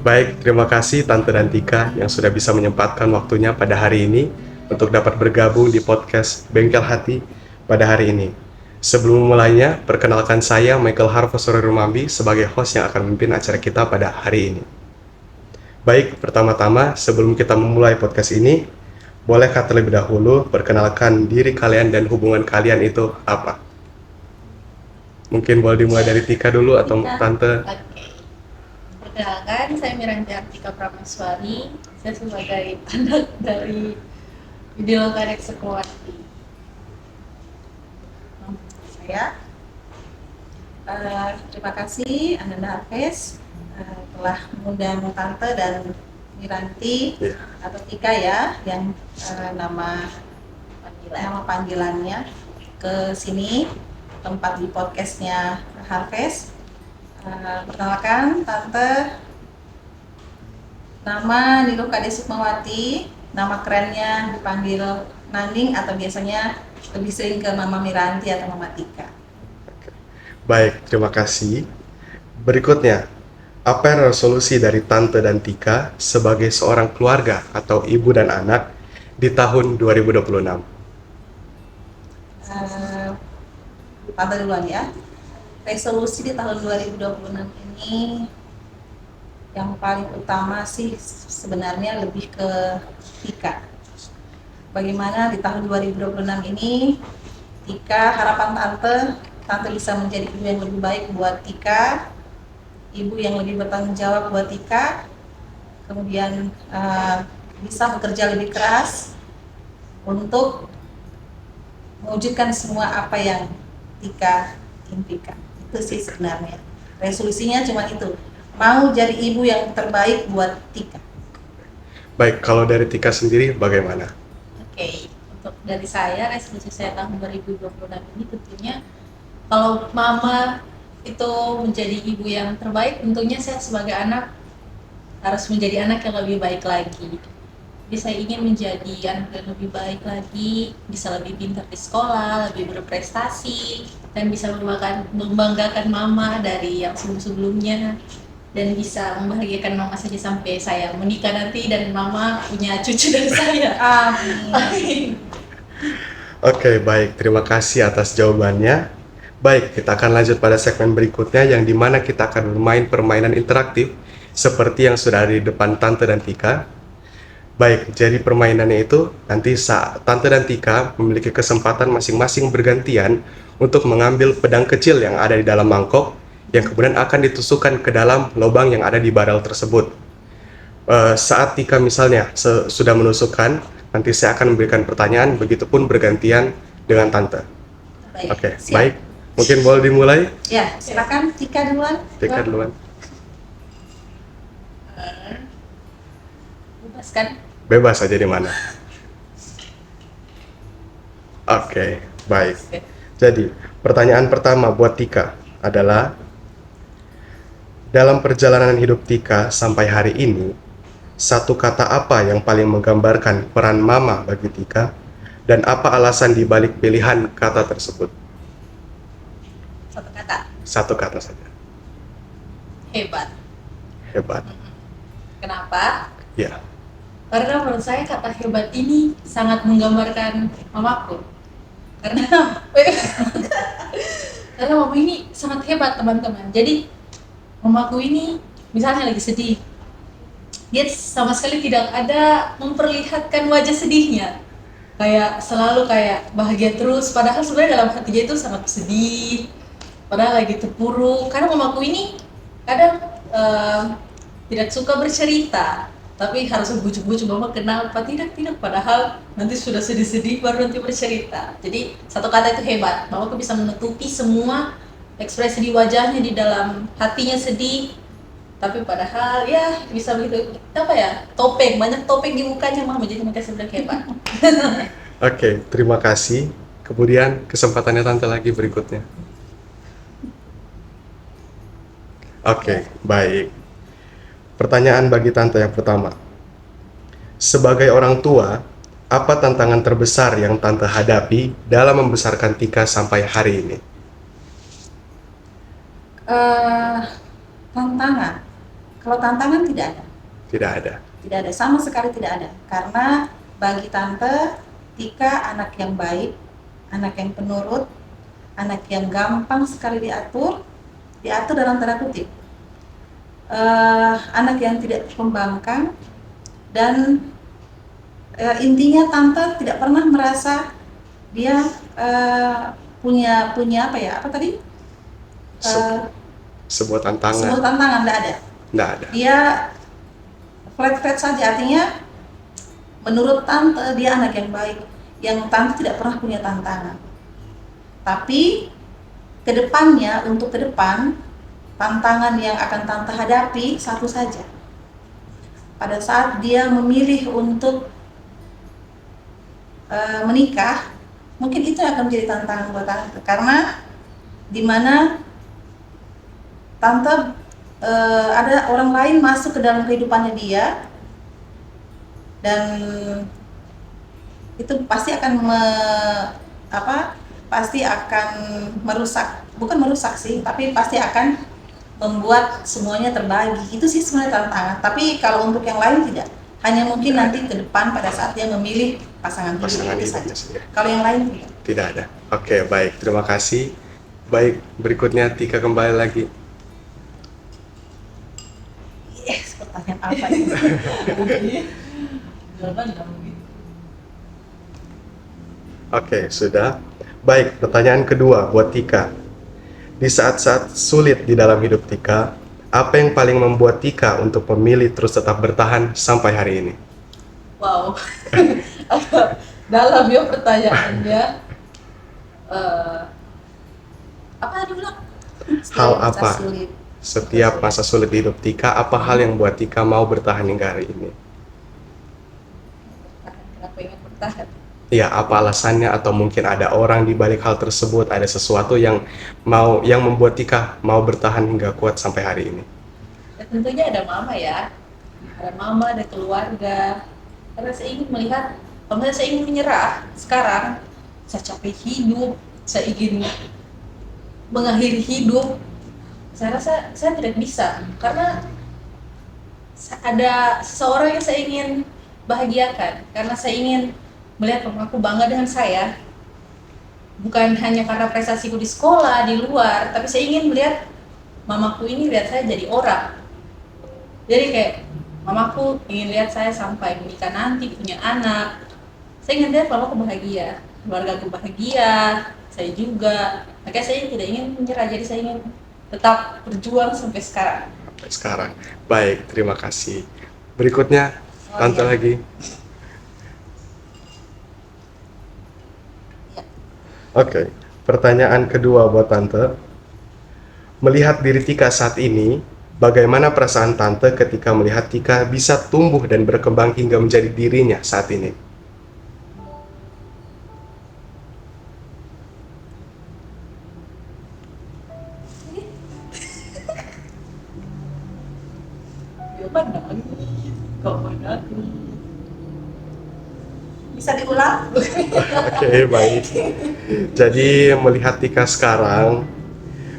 Baik, terima kasih Tante dan Tika yang sudah bisa menyempatkan waktunya pada hari ini untuk dapat bergabung di podcast Bengkel Hati pada hari ini. Sebelum memulainya, perkenalkan saya Michael Harvasuri Rumambi sebagai host yang akan memimpin acara kita pada hari ini. Baik, pertama-tama sebelum kita memulai podcast ini, bolehkah terlebih dahulu perkenalkan diri kalian dan hubungan kalian itu apa? Mungkin boleh dimulai dari Tika dulu atau Tante? Oke. Perkenalkan, saya Miranti Artika Pramaswari. Saya sebagai anak dari Widiloka Reksekuwati. Saya terima kasih Ananda Hafiz telah mengundang Tante dan Miranti atau Tika ya yang nama panggilannya ke sini tempat di podcastnya Harvest. Perkenalkan Tante, nama Niluh Kade Sukmawati, nama kerennya dipanggil Naning atau biasanya lebih sering ke Mama Miranti atau Mama Tika. Baik, terima kasih. Berikutnya, apa yang resolusi dari Tante dan Tika sebagai seorang keluarga atau ibu dan anak di tahun 2026? Tante duluan ya. Resolusi di tahun 2026 ini yang paling utama sih sebenarnya lebih ke Tika. Bagaimana di tahun 2026 ini Tika, harapan Tante bisa menjadi ibu yang lebih baik buat Tika, ibu yang lebih bertanggung jawab buat Tika, kemudian bisa bekerja lebih keras untuk mewujudkan semua apa yang Tika impikan. Itu sih sebenarnya resolusinya cuma itu, mau jadi ibu yang terbaik buat Tika. Baik, kalau dari Tika sendiri bagaimana? Oke, untuk dari saya, resolusi saya tahun 2026 ini tentunya kalau mama itu menjadi ibu yang terbaik, tentunya saya sebagai anak harus menjadi anak yang lebih baik lagi. Jadi saya ingin menjadi anak yang lebih baik lagi, bisa lebih pintar di sekolah, lebih berprestasi, dan bisa membanggakan mama dari yang sebelum-sebelumnya, dan bisa membahagiakan mama saja sampai saya menikah nanti dan mama punya cucu dari saya. Amin. Oke, baik. Terima kasih atas jawabannya. Baik, kita akan lanjut pada segmen berikutnya yang dimana kita akan bermain permainan interaktif seperti yang sudah ada di depan Tante dan Tika. Baik, jadi permainannya itu nanti saat Tante dan Tika memiliki kesempatan masing-masing bergantian untuk mengambil pedang kecil yang ada di dalam mangkok yang kemudian akan ditusukkan ke dalam lubang yang ada di barel tersebut. Saat Tika misalnya sudah menusukkan, nanti saya akan memberikan pertanyaan, begitupun bergantian dengan Tante. Oke, baik. Mungkin boleh dimulai? Ya, silakan Tika duluan. Tika duluan. Bebas kan? Bebas aja di mana. Oke, baik. Jadi, pertanyaan pertama buat Tika adalah, dalam perjalanan hidup Tika sampai hari ini, satu kata apa yang paling menggambarkan peran mama bagi Tika, dan apa alasan dibalik pilihan kata tersebut? Satu kata. Satu kata saja. Hebat. Hebat. Kenapa? Ya. Karena menurut saya kata hebat ini sangat menggambarkan mamaku. Karena mama ini sangat hebat, teman-teman. Jadi mamaku ini misalnya lagi sedih, dia sama sekali tidak ada memperlihatkan wajah sedihnya. Kayak selalu kayak bahagia terus, padahal sebenarnya dalam hatinya itu sangat sedih. Padahal lagi terpuruk. Karena mamaku ini kadang tidak suka bercerita, tapi harus bujuk-bujuk, mama kenapa, tidak, padahal nanti sudah sedih-sedih baru nanti bercerita. Jadi satu kata itu hebat, mamaku bisa menutupi semua ekspresi di wajahnya, di dalam hatinya sedih, tapi padahal ya bisa begitu, apa ya, topeng, banyak topeng di mukanya mama, jadi mereka sebenarnya hebat. Oke, terima kasih. Kemudian kesempatannya Tante lagi berikutnya. Oke, baik. Pertanyaan bagi Tante yang pertama. Sebagai orang tua, apa tantangan terbesar yang Tante hadapi dalam membesarkan Tika sampai hari ini? Tantangan. Kalau tantangan tidak ada. Tidak ada. Tidak ada, sama sekali tidak ada. Karena bagi Tante, Tika anak yang baik, anak yang penurut, anak yang gampang sekali diatur dalam tanda kutip. Anak yang tidak pembangkang, dan intinya Tante tidak pernah merasa dia punya apa ya, apa tadi? Sebuah tantangan. Sebuah tantangan, tidak ada. Tidak ada. Dia flat saja, artinya menurut Tante dia anak yang baik, yang Tante tidak pernah punya tantangan. Tapi kedepannya, untuk ke depan, tantangan yang akan Tante hadapi satu saja. Pada saat dia memilih untuk menikah, mungkin itu akan menjadi tantangan buat Tante, karena dimana Tante ada orang lain masuk ke dalam kehidupannya dia, dan itu pasti akan pasti akan merusak, bukan merusak sih, tapi pasti akan membuat semuanya terbagi. Itu sih sebenarnya tantangan. Tapi kalau untuk yang lain tidak, hanya mungkin nanti ke depan pada saat dia memilih pasangan hidup itu saja. Kalau yang lain tidak. Tidak ada. Oke, baik. Terima kasih. Baik, berikutnya Tika kembali lagi. Yes, pertanyaan apa ini? Oke, sudah. Baik, pertanyaan kedua buat Tika. Di saat-saat sulit di dalam hidup Tika, apa yang paling membuat Tika untuk memilih terus tetap bertahan sampai hari ini? Wow. Dalam ya pertanyaannya. Apa tadi bilang? Hal Masa apa? sulit. Setiap masa sulit di hidup Tika, apa hal yang buat Tika mau bertahan hingga hari ini? Kenapa ingin bertahan? Ya, apa alasannya, atau mungkin ada orang di balik hal tersebut, ada sesuatu yang membuat Tika mau bertahan hingga kuat sampai hari ini? Ya, tentunya ada mama ya. Ada mama, ada keluarga. Karena saya ingin melihat, kalau misalnya saya ingin menyerah sekarang, saya capek hidup, saya ingin mengakhiri hidup, saya rasa saya tidak bisa, karena ada seseorang yang saya ingin bahagiakan, karena saya ingin melihat mamaku bangga dengan saya, bukan hanya karena prestasiku di sekolah, di luar, tapi saya ingin melihat mamaku ini lihat saya jadi orang. Jadi kayak mamaku ingin lihat saya sampai menikah nanti, punya anak. Saya ingin lihat mamaku bahagia, keluargaku bahagia, saya juga. Makanya saya tidak ingin menyerah, jadi saya ingin tetap berjuang sampai sekarang. Sampai sekarang. Baik, terima kasih. Berikutnya, Tante iya. lagi. Ya. Oke, pertanyaan kedua buat Tante. Melihat diri Tika saat ini, bagaimana perasaan Tante ketika melihat Tika bisa tumbuh dan berkembang hingga menjadi dirinya saat ini? Bisa diulang? Oke, baik. Jadi melihat Tika sekarang,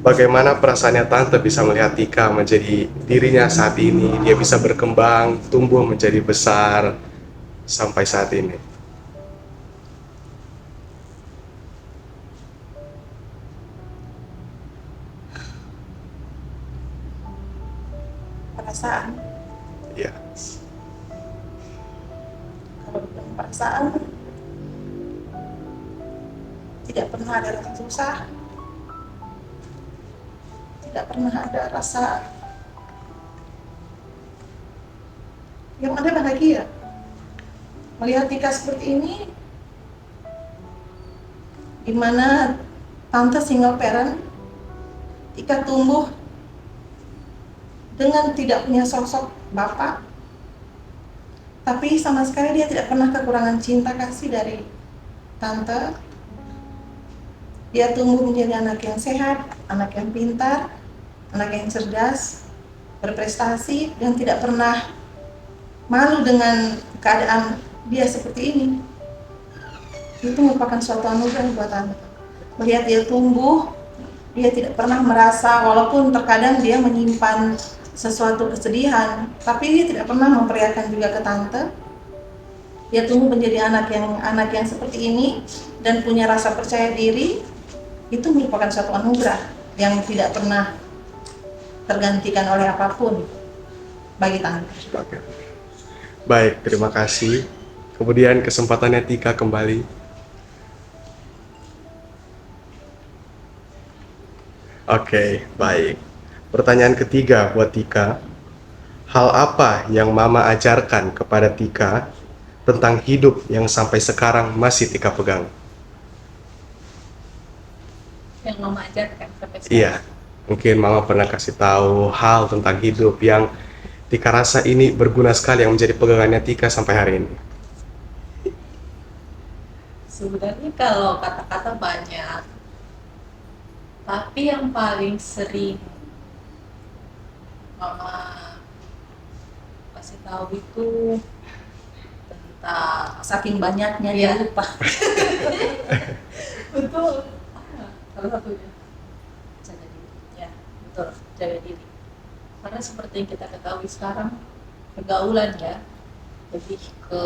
bagaimana perasaannya Tante bisa melihat Tika menjadi dirinya saat ini? Dia bisa berkembang, tumbuh menjadi besar sampai saat ini. Perasaan. Ya, Kalau bukan perasaan, tidak pernah ada rasa susah, tidak pernah ada rasa, yang ada bahagia. Melihat Tika seperti ini, di mana Tante single parent, Tika tumbuh dengan tidak punya sosok bapak, tapi sama sekali dia tidak pernah kekurangan cinta kasih dari Tante. Dia tumbuh menjadi anak yang sehat, anak yang pintar, anak yang cerdas, berprestasi, dan tidak pernah malu dengan keadaan dia seperti ini. Itu merupakan suatu anugerah buat Tante. Melihat dia tumbuh, dia tidak pernah merasa, walaupun terkadang dia menyimpan sesuatu kesedihan, tapi dia tidak pernah memperlihatkan juga ke tante. Dia tumbuh menjadi anak yang seperti ini dan punya rasa percaya diri, itu merupakan suatu anugerah yang tidak pernah tergantikan oleh apapun bagi tante. Oke. Baik, terima kasih. Kemudian kesempatannya Tika kembali. Oke, baik. Pertanyaan ketiga buat Tika. Hal apa yang Mama ajarkan kepada Tika tentang hidup yang sampai sekarang masih Tika pegang? Yang Mama ajarkan sampai sekarang. Iya, mungkin Mama pernah kasih tahu hal tentang hidup yang Tika rasa ini berguna sekali yang menjadi pegangannya Tika sampai hari ini. Sebenarnya kalau kata-kata banyak, tapi yang paling sering Mama kasih tahu itu tentang Saking banyaknya Iya. dia lupa. betul. Salah satunya. Jaga diri. Ya, betul, jaga diri. Karena seperti yang kita ketahui sekarang, pergaulan ya, lebih ke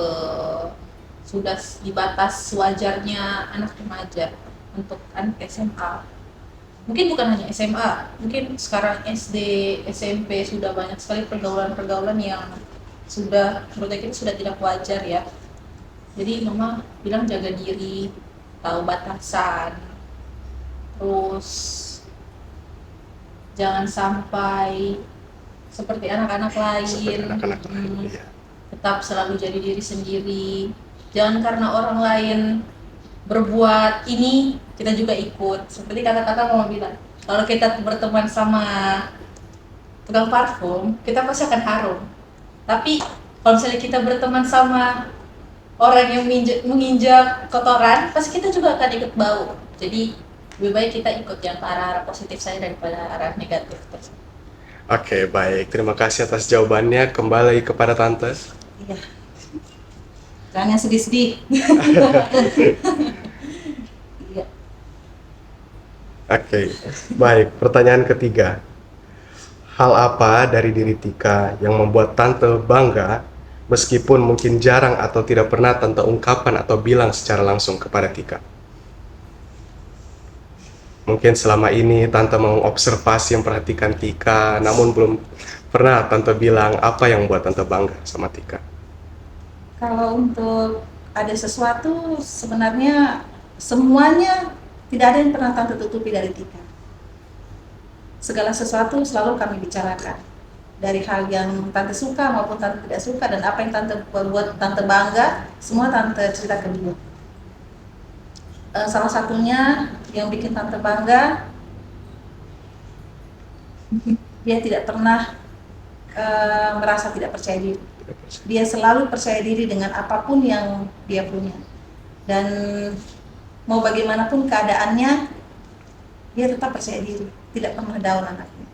sudah di batas wajarnya anak remaja untuk anak SMA. Mungkin bukan hanya SMA, mungkin sekarang SD, SMP sudah banyak sekali pergaulan-pergaulan yang sudah menurut kita sudah tidak wajar ya. Jadi Mama bilang jaga diri, tahu batasan, terus jangan sampai seperti anak-anak lain. Seperti anak-anak lain. Iya. Tetap selalu jadi diri sendiri. Jangan karena orang lain berbuat ini kita juga ikut. Seperti kata-kata Mama bilang, kalau kita berteman sama tukang parfum, kita pasti akan harum. Tapi kalau misalnya kita berteman sama orang yang menginjak kotoran, pasti kita juga akan ikut bau. Jadi lebih baik kita ikut yang ke arah positif saja daripada arah negatif tersebut. Oke, baik. Terima kasih atas jawabannya. Kembali kepada Tante. Iya. Jangan sedih-sedih. Iya. Oke, baik. Pertanyaan ketiga. Hal apa dari diri Tika yang membuat Tante bangga meskipun mungkin jarang atau tidak pernah Tante ungkapkan atau bilang secara langsung kepada Tika? Mungkin selama ini Tante mengobservasi, memperhatikan Tika, namun belum pernah Tante bilang apa yang membuat Tante bangga sama Tika. Kalau untuk ada sesuatu, sebenarnya semuanya tidak ada yang pernah tante tutupi dari Tika. Segala sesuatu selalu kami bicarakan, dari hal yang tante suka maupun tante tidak suka, dan apa yang tante buat tante bangga, semua tante cerita ke dia. Salah satunya yang bikin tante bangga, dia tidak pernah merasa tidak percaya diri. Dia selalu percaya diri dengan apapun yang dia punya, dan mau bagaimanapun keadaannya, dia tetap percaya diri, tidak pernah down anaknya.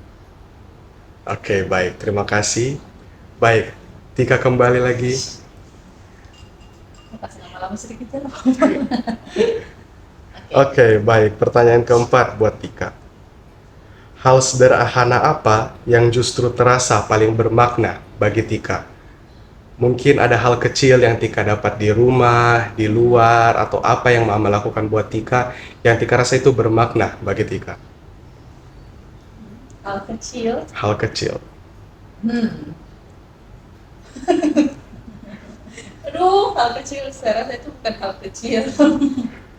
Oke, baik. Terima kasih. Baik, Tika kembali lagi. Kasih lama-lama sedikit ya. Oke, baik. Pertanyaan keempat buat Tika. Hal sederhana apa yang justru terasa paling bermakna bagi Tika? Mungkin ada hal kecil yang Tika dapat di rumah, di luar, atau apa yang Mama lakukan buat Tika yang Tika rasa itu bermakna bagi Tika. Hal kecil. Hal kecil. Aduh, hal kecil. Saya rasa itu bukan hal kecil.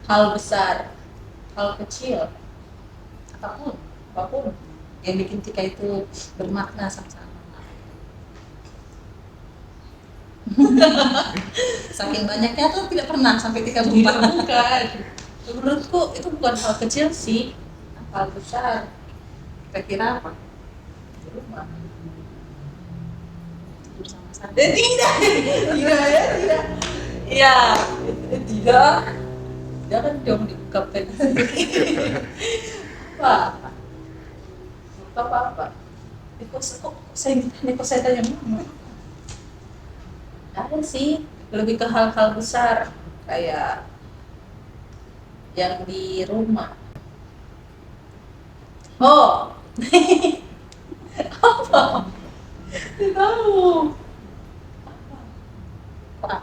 Hal besar, hal kecil, apapun Yang bikin Tika itu bermakna sama-sama. Saking banyaknya tuh tidak pernah sampai Tika lupa. bukan. Menurutku itu bukan hal kecil sih, hal besar. Kira-kira apa? Di rumah. Tidur sama-sama. Tidak, tidak ya, tidak. Iya, tidak. Tidak kan dong diungkapkan. Apa? Kok saya tanya Mama? Ada sih, lebih ke hal-hal besar kayak yang di rumah. Oh, apa? Tidak tahu. Apa?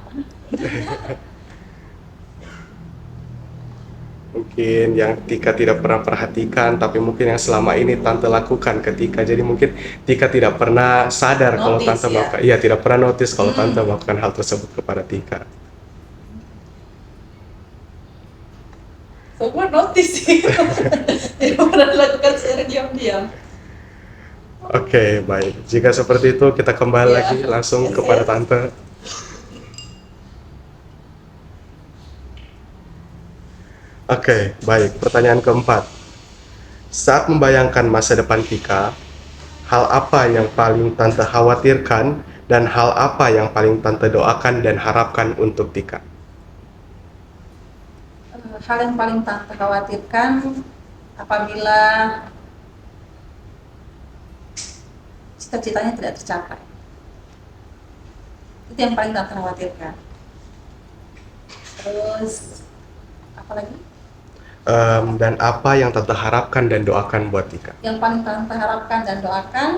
Mungkin yang Tika tidak pernah perhatikan, tapi mungkin yang selama ini Tante lakukan ke Tika. Jadi mungkin Tika tidak pernah sadar kalau Notice, Tante ya? melakukan, iya tidak pernah notice kalau Tante melakukan hal tersebut kepada Tika. Semua notice sih. Tidak pernah lakukan secara diam-diam. Oke, baik. Jika seperti itu, kita kembali Iya. lagi langsung Yes, kepada yes. Tante. Oke, baik. Pertanyaan keempat. Saat membayangkan masa depan Tika, hal apa yang paling Tante khawatirkan dan hal apa yang paling Tante doakan dan harapkan untuk Tika? Hal yang paling Tante khawatirkan apabila cita-citanya tidak tercapai. Itu yang paling Tante khawatirkan. Terus apa lagi? Dan apa yang Tante harapkan dan doakan buat Tika? Yang paling Tante harapkan dan doakan,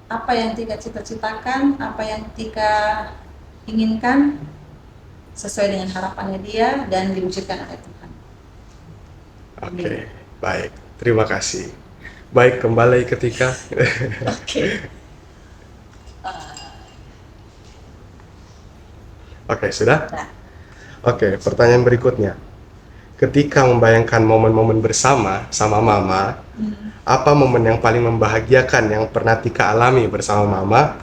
apa yang Tika cita-citakan, apa yang Tika inginkan sesuai dengan harapannya dia dan diwujudkan oleh Tuhan. Oke, baik. Terima kasih. Baik, kembali ke Tika. Oke. Oke, sudah? Nah, Oke, pertanyaan berikutnya. Ketika membayangkan momen-momen bersama sama Mama, apa momen yang paling membahagiakan yang pernah Tika alami bersama Mama?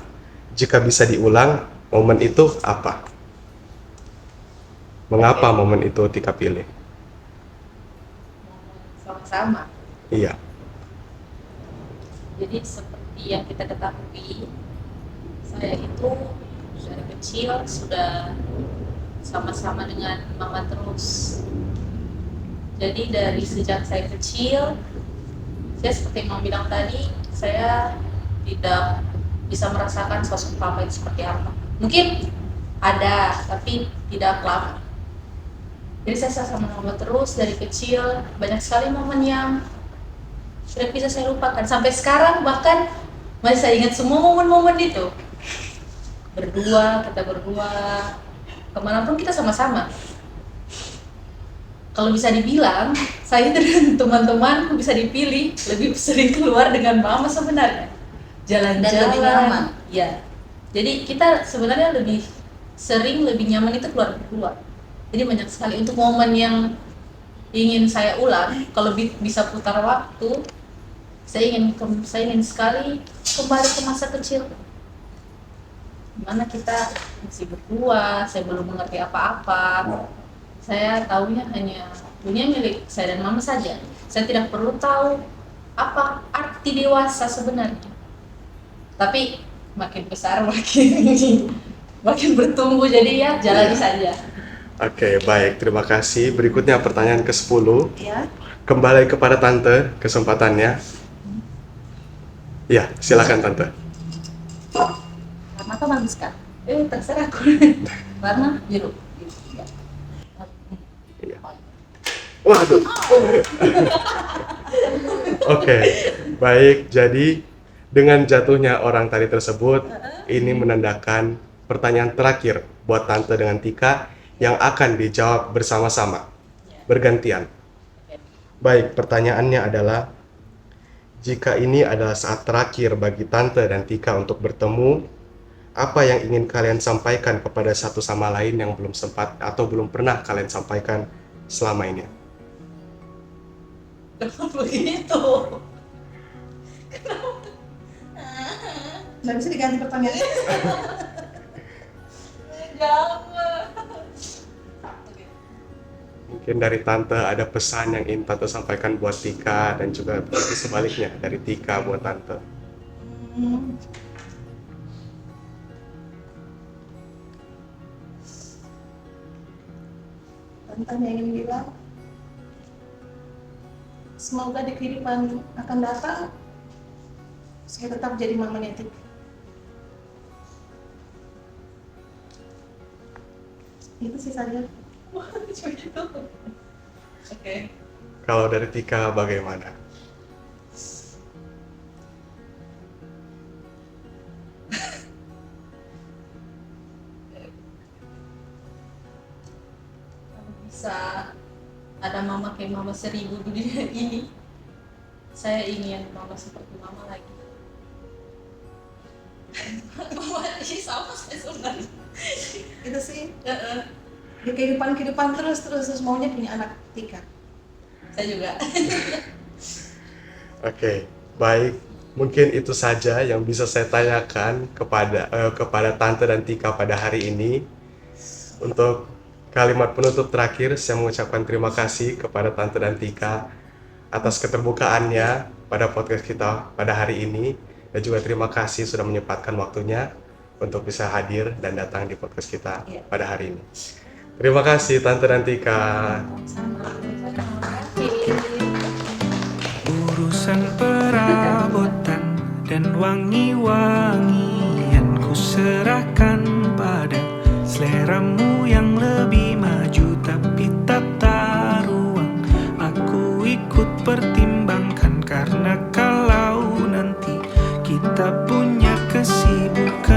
Jika bisa diulang, momen itu apa? Mengapa momen itu Tika pilih? Sama-sama. Iya, Jadi seperti yang kita ketahui, saya itu dari kecil sudah sama-sama dengan mama terus. Jadi dari sejak saya kecil, saya seperti yang Mama bilang tadi, saya tidak bisa merasakan sosok papa itu seperti apa. Mungkin ada, tapi tidak lama. Jadi saya sama mama terus dari kecil, banyak sekali momen yang sudah bisa saya lupakan. Sampai sekarang bahkan masih saya ingat semua momen-momen itu. Kita berdua, kemanapun kita sama-sama. Kalau bisa dibilang, saya dan teman-teman bisa dipilih lebih sering keluar dengan mama sebenarnya. Dan lebih Jalan-jalan. nyaman. Ya. Jadi kita sebenarnya lebih sering, lebih nyaman itu keluar. Jadi banyak sekali untuk momen yang ingin saya ulang. Kalau bisa putar waktu, saya ingin sekali kembali ke masa kecil. Dimana kita masih berdua, saya belum mengerti apa-apa. Saya tahunya hanya dunia milik saya dan mama saja. Saya tidak perlu tahu apa arti dewasa sebenarnya. Tapi makin besar makin bertumbuh, jadi ya jalani saja. oke, baik. Terima kasih. Berikutnya pertanyaan ke-10. ya. Kembali kepada Tante, kesempatannya. Ya, silakan Tante. Warna apa bagus kan? Terserah aku. Warna biru. Ya. Iya. Waduh. Oke, baik. Jadi dengan jatuhnya orang tadi tersebut, ini menandakan pertanyaan terakhir buat Tante dengan Tika yang akan dijawab bersama-sama, bergantian. Baik, pertanyaannya adalah, jika ini adalah saat terakhir bagi Tante dan Tika untuk bertemu, apa yang ingin kalian sampaikan kepada satu sama lain yang belum sempat atau belum pernah kalian sampaikan selama ini? Kenapa begitu? Nggak bisa diganti pertanyaannya. Jangan. Mungkin dari Tante ada pesan yang ingin Tante sampaikan buat Tika, dan juga begitu sebaliknya dari Tika buat Tante. Tante yang ingin bilang, semoga di kehidupan akan datang saya tetap jadi mamanya Tika. Itu sih saja. Wah, begitu. Oke. Kalau dari Tika bagaimana? keadaan mama kayak mama 1000 di dunia ini, saya ingin mama seperti mama lagi. Mama ini sama saya sebenarnya. Itu sih Heeh. di kehidupan terus maunya punya anak Tika. Saya juga. Oke, baik. Mungkin itu saja yang bisa saya tanyakan kepada Tante dan Tika pada hari ini. Untuk kalimat penutup terakhir, saya mengucapkan terima kasih kepada Tante dan Tika atas keterbukaannya pada podcast kita pada hari ini. Dan juga terima kasih sudah menyempatkan waktunya untuk bisa hadir dan datang di podcast kita Iya. pada hari ini. Terima kasih Tante dan Tika. Sama. Urusan perabotan dan wangi-wangian ku serahkan pada seleramu yang lebih maju. Tapi tata ruang aku ikut pertimbangkan, karena kalau nanti kita punya kesibukan